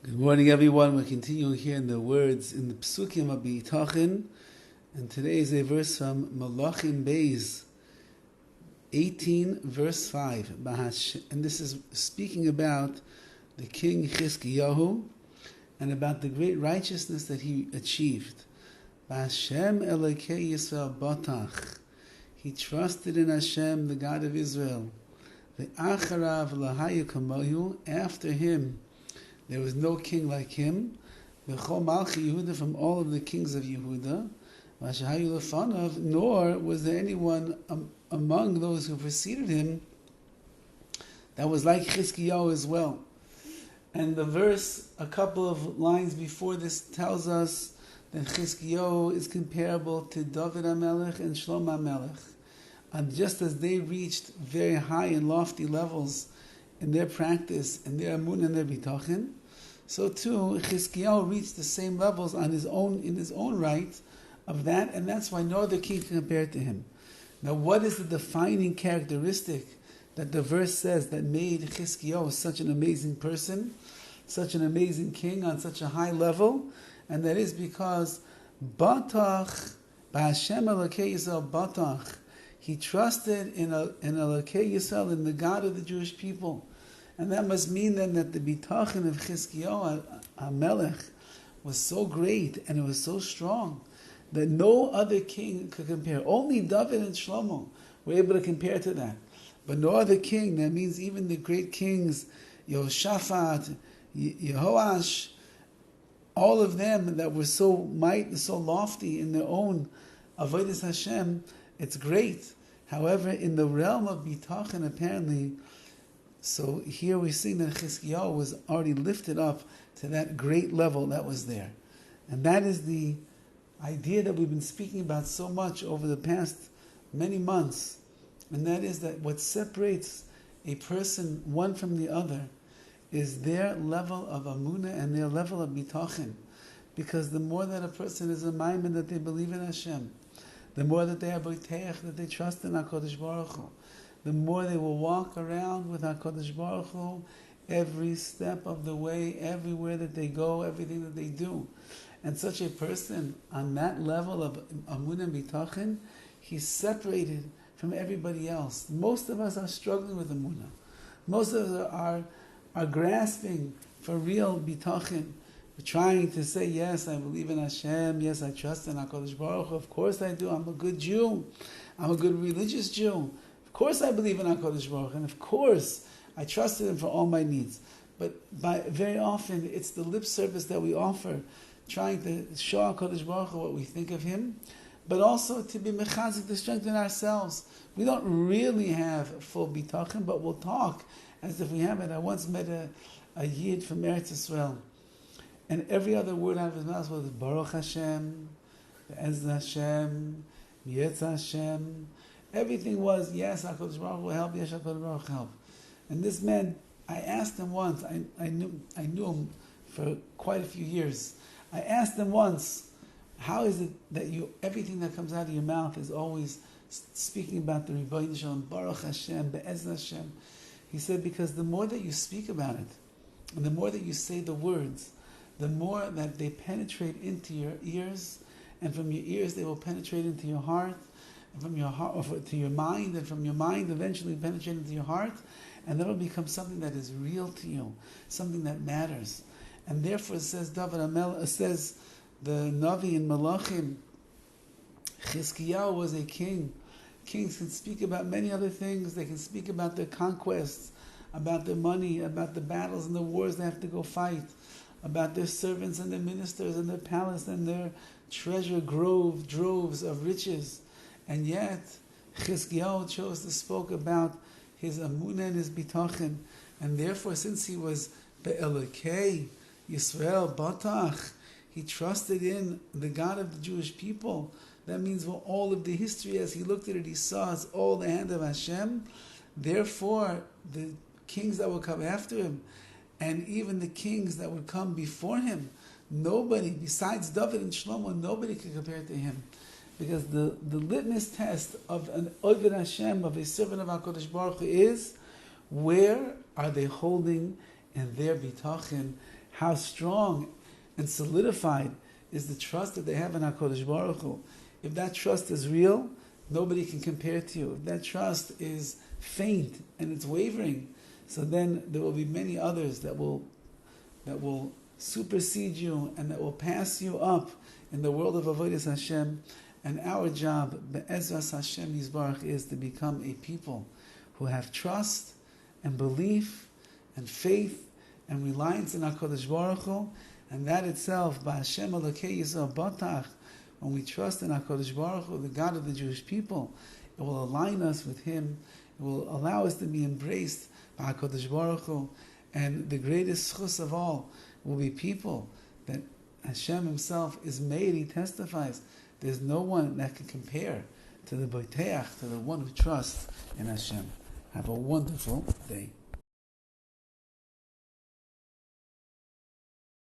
Good morning, everyone. We're continuing here in the words in the Psukim of Bitachon, and today is a verse from Malachim Beis 18, verse 5. And this is speaking about the king Chizkiyahu and about the great righteousness that he achieved. B'Hashem Elokei Yisrael Batach. He trusted in Hashem, the God of Israel. Ve'acharav lahayu kamohu. After him, there was no king like him. B'chol Malchi Yehuda, from all of the kings of Yehuda. V'ashahayu lefanav, nor was there anyone among those who preceded him that was like Chizkiyahu as well. And the verse, a couple of lines before this, tells us that Chizkiyahu is comparable to Dovid HaMelech and Shlomo HaMelech. And just as they reached very high and lofty levels in their practice, and their amun and their bitachon, so too Chizkiyahu reached the same levels in his own right of that, and that's why no other king can compare to him. Now, what is the defining characteristic that the verse says that made Chizkiyahu such an amazing person, such an amazing king on such a high level? And that is because Batach, B'Hashem Elokei Yisrael Batach, he trusted in Elokei Yisrael, in the God of the Jewish people. And that must mean then that the Bitachon of Chizkiyahu HaMelech was so great and it was so strong that no other king could compare. Only Dovid and Shlomo were able to compare to that. But no other king, that means even the great kings, Yehoshaphat, Yehoash, all of them that were so mighty, so lofty in their own avodas Hashem, it's great. However, in the realm of Bitachon, apparently, so here we see that Chizkiyahu was already lifted up to that great level that was there. And that is the idea that we've been speaking about so much over the past many months. And that is that what separates a person one from the other is their level of amunah and their level of bitachon. Because the more that a person is a maimed that they believe in Hashem, the more that they are boiteach, that they trust in HaKadosh Baruch Hu, the more they will walk around with HaKadosh Baruch Hu every step of the way, everywhere that they go, everything that they do. And such a person, on that level of amunah and bitachon, he's separated from everybody else. Most of us are struggling with amunah. Most of us are grasping for real bitachon. We're trying to say, yes, I believe in Hashem, yes, I trust in HaKadosh Baruch Hu, of course I do, I'm a good Jew, I'm a good religious Jew. Of course I believe in HaKadosh Baruch Hu, and of course I trust in Him for all my needs. But very often it's the lip service that we offer, trying to show HaKadosh Baruch Hu what we think of Him, but also to be mechazik, to strengthen ourselves. We don't really have full bitachon, but we'll talk as if we have it. I once met a yid from Eretz Yisrael, and every other word out of his mouth was Baruch Hashem, Be'ez Hashem, Yetz Hashem. Everything was, yes, HaKadosh Baruch Hu will help, yes, HaKadosh Baruch Hu help. And this man, I asked him once, I knew him for quite a few years. I asked him once, how is it that everything that comes out of your mouth is always speaking about the Rebbeinu Shalom, Baruch Hashem, Be'ez Hashem? He said, because the more that you speak about it, and the more that you say the words, the more that they penetrate into your ears, and from your ears they will penetrate into your heart, and from your heart to your mind, and from your mind eventually penetrate into your heart, and that will become something that is real to you, something that matters. And therefore, says Dovid HaMelech, says the Navi in Malachim, Chizkiyahu was a king. Kings can speak about many other things. They can speak about their conquests, about their money, about the battles and the wars they have to go fight, about their servants and their ministers and their palace and their treasure droves of riches. And yet, Chizkiyahu chose to speak about his amunah and his bitachon. And therefore, since he was Be'elokei Yisrael Batach, he trusted in the God of the Jewish people. That means for all of the history, as he looked at it, he saw it's all the hand of Hashem. Therefore, the kings that would come after him, and even the kings that would come before him, nobody, besides Dovid and Shlomo, nobody could compare to him. Because the litmus test of an Oved Hashem, of a servant of HaKadosh Baruch Hu, is where are they holding in their bitachon? how strong and solidified is the trust that they have in HaKadosh Baruch Hu. If that trust is real, nobody can compare to you. If that trust is faint and it's wavering, so then there will be many others that will supersede you and that will pass you up in the world of Avodas Hashem. And our job, Be'ezras Hashem Yisbarach, is to become a people who have trust and belief and faith and reliance in HaKadosh Baruch Hu. And that itself, Ba'Hashem Elokei Yisrael Batach, when we trust in HaKadosh Baruch Hu, the God of the Jewish people, it will align us with Him. It will allow us to be embraced by HaKadosh Baruch Hu. And the greatest schus of all will be people that Hashem Himself is made. He testifies. There's no one that can compare to the Boiteach, to the one who trusts in Hashem. Have a wonderful day.